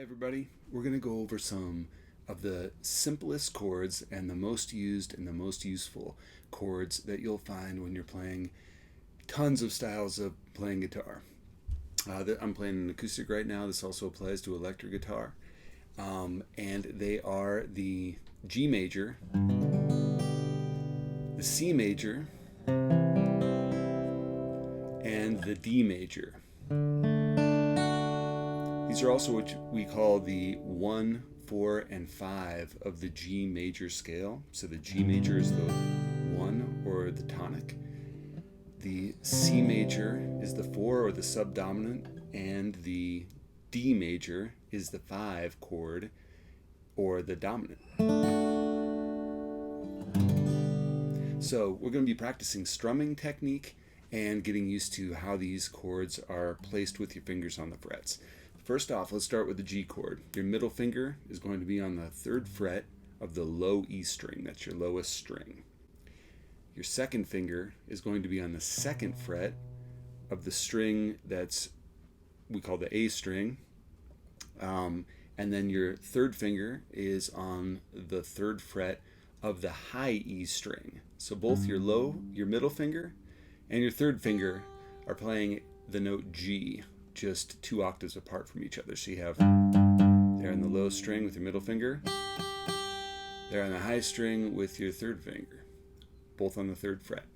Everybody, we're going to go over some of the simplest chords and the most used and the most useful chords that you'll find when you're playing tons of styles of playing guitar. I'm playing an acoustic right now. This also applies to electric guitar. And they are the G major, the C major, and the D major. These are also what we call the 1, 4, and 5 of the G major scale. So the G major is the 1 or the tonic. The C major is the 4 or the subdominant, and the D major is the 5 chord or the dominant. So we're going to be practicing strumming technique and getting used to how these chords are placed with your fingers on the frets. First off, let's start with the G chord. Your middle finger is going to be on the 3rd fret of the low E string. That's your lowest string. Your second finger is going to be on the 2nd fret of the string we call the A string. And then your third finger is on the 3rd fret of the high E string. So both your middle finger and your third finger are playing the note G, just 2 octaves apart from each other. So you have there on the low string with your middle finger, there on the high string with your third finger, both on the 3rd fret.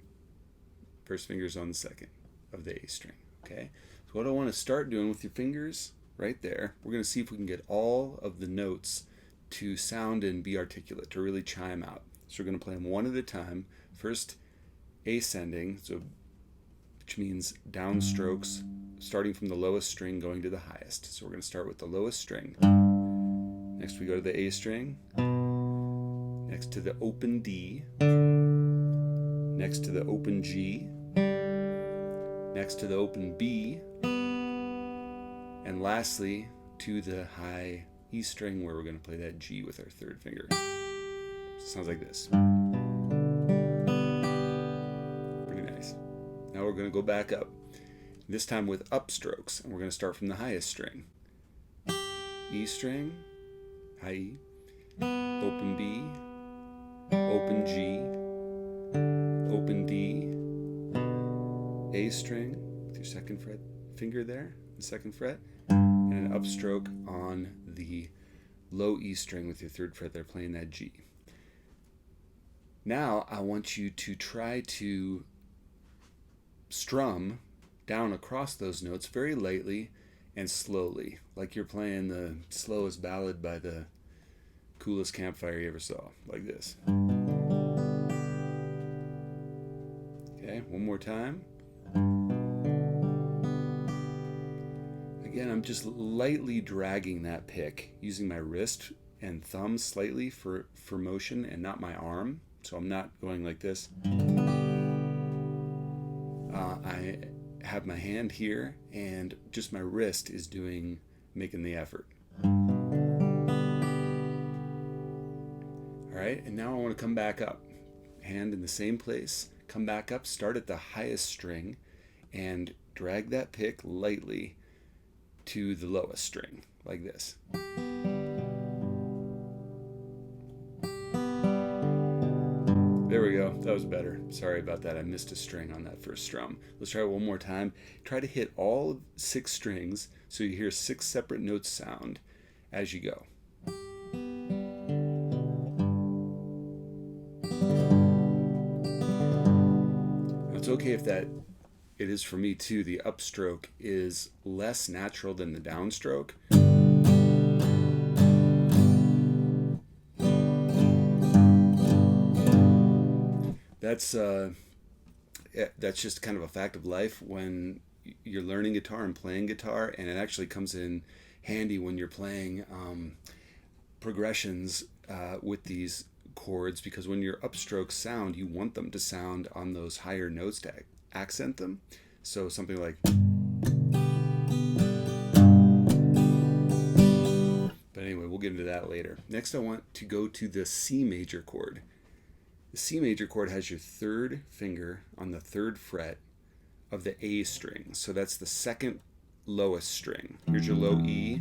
First finger's on the 2nd of the A string. Okay. So what I want to start doing with your fingers right there, we're going to see if we can get all of the notes to sound and be articulate, to really chime out. So we're going to play them one at a time. First, ascending, which means downstrokes, starting from the lowest string going to the highest. So we're going to start with the lowest string. Next we go to the A string. Next to the open D. Next to the open G. Next to the open B. And lastly to the high E string, where we're going to play that G with our 3rd finger. Sounds like this. Pretty nice. Now we're going to go back up. This time with upstrokes, and we're going to start from the highest string. E string, high E, open B, open G, open D, A string with your 2nd fret finger there, the 2nd fret, and an upstroke on the low E string with your 3rd fret there, playing that G. Now I want you to try to strum down across those notes very lightly and slowly, like you're playing the slowest ballad by the coolest campfire you ever saw, like this. Okay, one more time. Again, I'm just lightly dragging that pick, using my wrist and thumb slightly for motion and not my arm. So I'm not going like this. I have my hand here, and just my wrist is making the effort. Alright, and now I want to come back up. Hand in the same place, come back up, start at the highest string, and drag that pick lightly to the lowest string, like this. There we go. That was better. Sorry about that. I missed a string on that first strum. Let's try it one more time. Try to hit all 6 strings so you hear 6 separate notes sound as you go. Now, it's okay if it is for me too. The upstroke is less natural than the downstroke. That's just kind of a fact of life when you're learning guitar and playing guitar, and it actually comes in handy when you're playing progressions with these chords, because when your upstrokes sound, you want them to sound on those higher notes to accent them. So something like, but anyway, we'll get into that later. Next I want to go to the C major chord. The C major chord has your 3rd finger on the 3rd fret of the A string. So that's the 2nd lowest string. Here's your low E,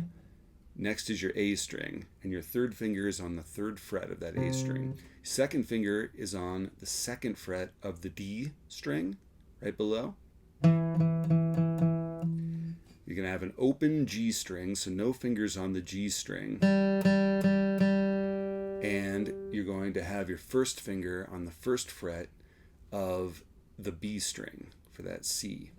Next is your A string, and your third finger is on the third fret of that A string. Second finger is on the second fret of the D string, right below. You're going to have an open G string, so no fingers on the G string. And you're going to have your first finger on the first fret of the B string for that C.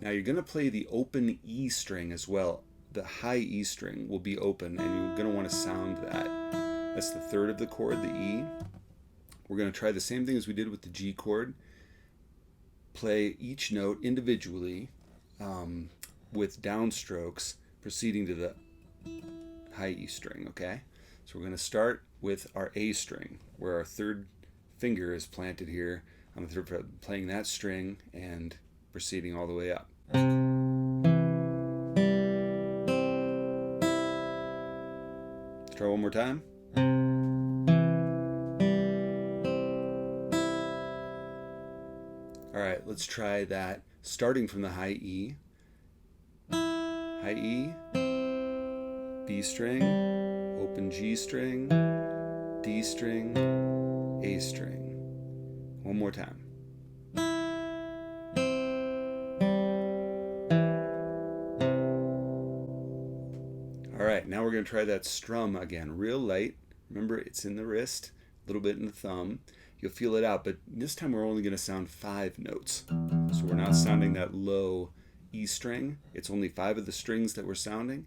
Now you're going to play the open E string as well. The high E string will be open, and you're going to want to sound that. That's the third of the chord, the E. We're going to try the same thing as we did with the G chord. Play each note individually with downstrokes proceeding to the high E string, okay? So we're going to start with our A string, where our third finger is planted here on the third fret, playing that string and proceeding all the way up. Let's try one more time. All right, let's try that starting from the high E. High E, B string, open G string, D string, A string. One more time. All right, now we're going to try that strum again, real light. Remember, it's in the wrist, a little bit in the thumb. You'll feel it out, but this time we're only going to sound 5 notes. So we're not sounding that low E string. It's only 5 of the strings that we're sounding.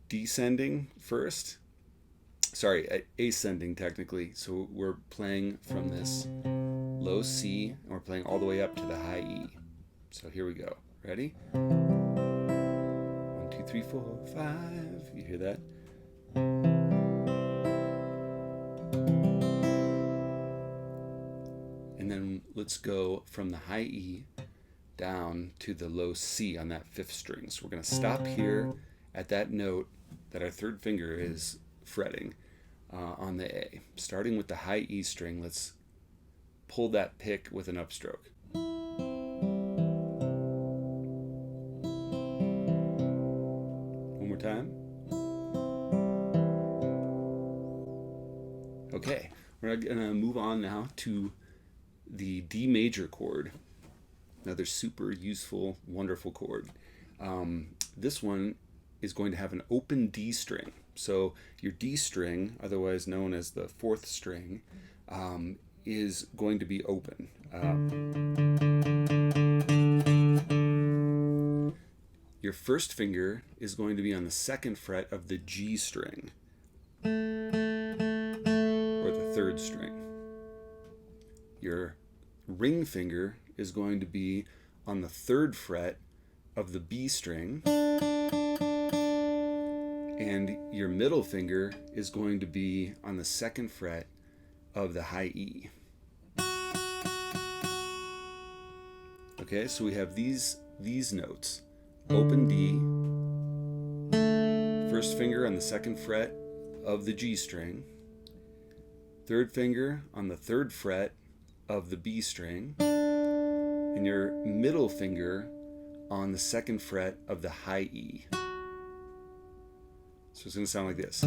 Descending first. Sorry, ascending technically. So we're playing from this low C, and we're playing all the way up to the high E. So here we go. Ready? 1, 2, 3, 4, 5. You hear that? And then let's go from the high E down to the low C on that 5th string. So we're going to stop here at that note that our third finger is fretting on the A. Starting with the high E string, let's pull that pick with an upstroke. One more time. Okay, we're going to move on now to the D major chord. Another super useful, wonderful chord. This one is going to have an open D string. So your D string, otherwise known as the 4th string, is going to be open. Your first finger is going to be on the 2nd fret of the G string, or the 3rd string. Your ring finger is going to be on the 3rd fret of the B string, and your middle finger is going to be on the 2nd fret of the high E. Okay, so we have these notes. Open D, first finger on the 2nd fret of the G string, third finger on the 3rd fret of the B string, and your middle finger on the 2nd fret of the high E. So it's going to sound like this.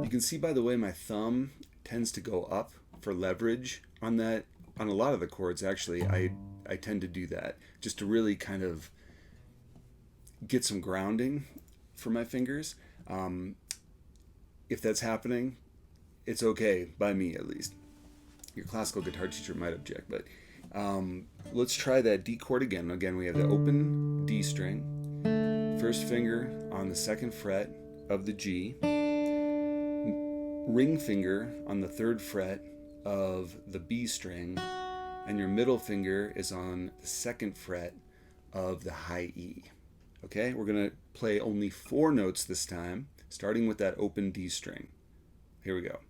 You can see by the way my thumb tends to go up for leverage on that. On a lot of the chords, actually, I tend to do that just to really kind of get some grounding for my fingers. If that's happening, it's okay, by me at least. Your classical guitar teacher might object, but let's try that D chord again. Again, we have the open D string, first finger on the 2nd fret of the G, ring finger on the 3rd fret of the B string, and your middle finger is on the 2nd fret of the high E. Okay, we're going to play only 4 notes this time, starting with that open D string. Here we go.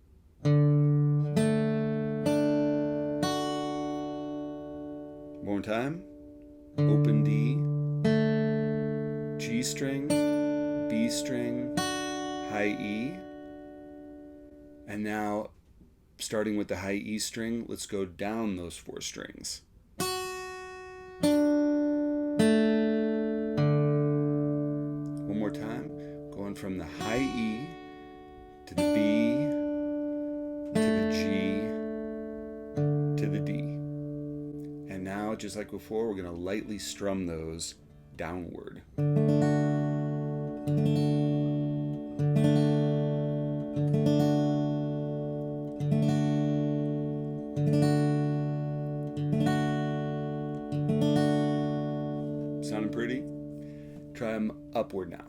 One more time. Open D, G string, B string, high E. And now, starting with the high E string, let's go down those 4 strings. going from the high E to the B to the G to the D. And now, just like before, we're going to lightly strum those downward. Sounding pretty? Try them upward now.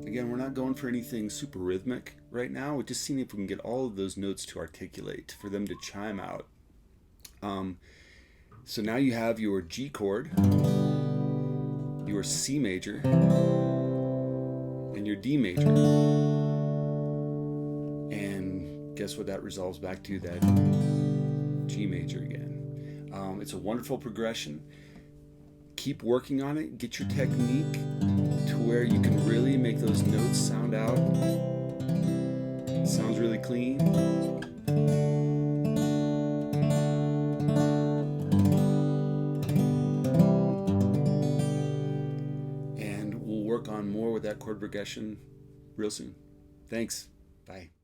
Again, we're not going for anything super rhythmic right now. We're just seeing if we can get all of those notes to articulate, for them to chime out. So now you have your G chord, your C major, and your D major. And guess what that resolves back to? That G major again. It's a wonderful progression. Keep working on it. Get your technique to where you can really make those notes sound out. It sounds really clean. And we'll work on more with that chord progression real soon. Thanks. Bye.